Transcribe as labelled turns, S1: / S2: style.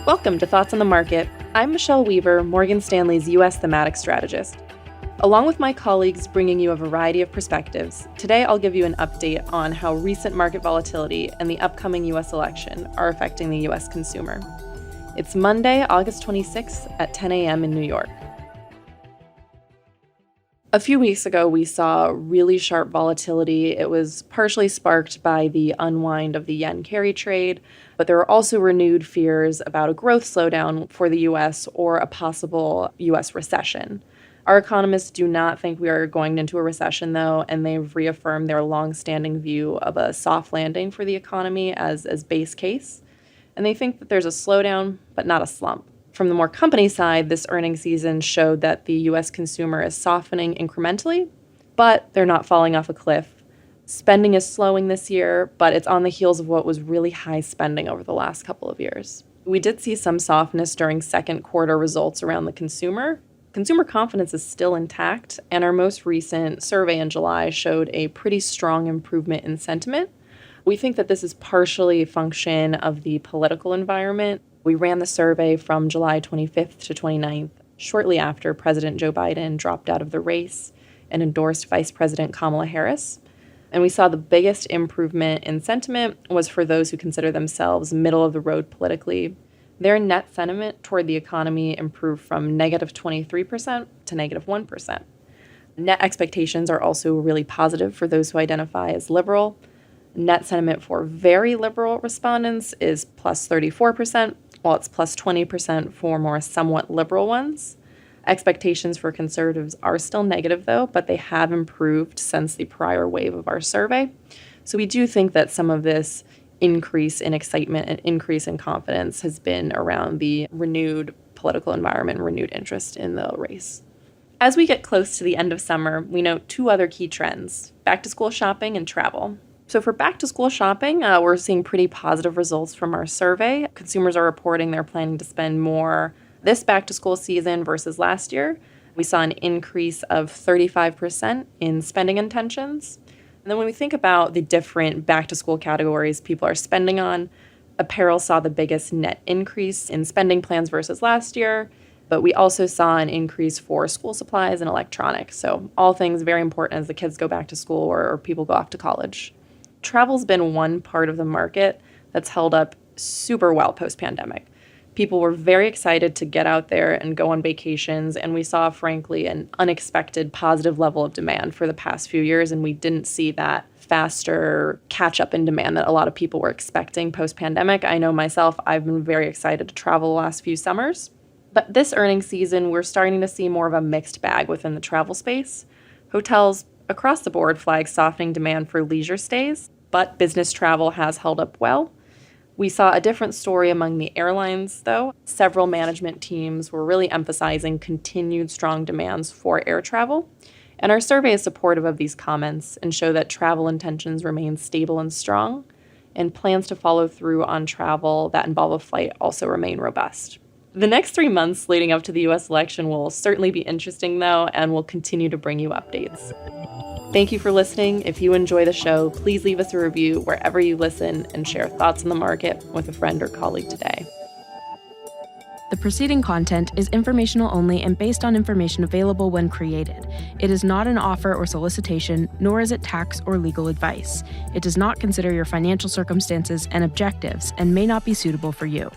S1: Welcome to Thoughts on the Market. I'm Michelle Weaver, Morgan Stanley's U.S. Thematic Strategist. Along with my colleagues bringing you a variety of perspectives, today I'll give you an update on how recent market volatility and the upcoming U.S. election are affecting the U.S. consumer. It's Monday, August 26th at 10 a.m. in New York. A few weeks ago, we saw really sharp volatility. It was partially sparked by the unwind of the yen carry trade, but there were also renewed fears about a growth slowdown for the U.S. or a possible U.S. recession. Our economists do not think we are going into a recession, though, and they've reaffirmed their long-standing view of a soft landing for the economy as base case. And they think that there's a slowdown, but not a slump. From the more company side, this earnings season showed that the U.S. consumer is softening incrementally, but they're not falling off a cliff. Spending is slowing this year, but it's on the heels of what was really high spending over the last couple of years. We did see some softness during second quarter results around the consumer. Consumer confidence is still intact, and our most recent survey in July showed a pretty strong improvement in sentiment. We think that this is partially a function of the political environment. We ran the survey from July 25th to 29th, shortly after President Joe Biden dropped out of the race and endorsed Vice President Kamala Harris. And we saw the biggest improvement in sentiment was for those who consider themselves middle of the road politically. Their net sentiment toward the economy improved from negative 23% to negative 1%. Net expectations are also really positive for those who identify as liberal. Net sentiment for very liberal respondents is plus 34%, while it's plus 20% for more somewhat liberal ones. Expectations for conservatives are still negative, though, but they have improved since the prior wave of our survey. So we do think that some of this increase in excitement and increase in confidence has been around the renewed political environment and renewed interest in the race. As we get close to the end of summer, we note two other key trends: back-to-school shopping and travel. So for back-to-school shopping, we're seeing pretty positive results from our survey. Consumers are reporting they're planning to spend more this back-to-school season versus last year. We saw an increase of 35% in spending intentions. And then when we think about the different back-to-school categories people are spending on, apparel saw the biggest net increase in spending plans versus last year, but we also saw an increase for school supplies and electronics. So all things very important as the kids go back to school or people go off to college. Travel's been one part of the market that's held up super well post-pandemic. People were very excited to get out there and go on vacations, and we saw, frankly, an unexpected positive level of demand for the past few years, and we didn't see that faster catch-up in demand that a lot of people were expecting post-pandemic. I know myself, I've been very excited to travel the last few summers. But this earnings season, we're starting to see more of a mixed bag within the travel space. Hotels across the board flag softening demand for leisure stays, but business travel has held up well. We saw a different story among the airlines, though. Several management teams were really emphasizing continued strong demands for air travel, and our survey is supportive of these comments and show that travel intentions remain stable and strong, and plans to follow through on travel that involve a flight also remain robust. The next 3 months leading up to the U.S. election will certainly be interesting, though, and we'll continue to bring you updates. Thank you for listening. If you enjoy the show, please leave us a review wherever you listen and share thoughts on the market with a friend or colleague today.
S2: The preceding content is informational only and based on information available when created. It is not an offer or solicitation, nor is it tax or legal advice. It does not consider your financial circumstances and objectives and may not be suitable for you.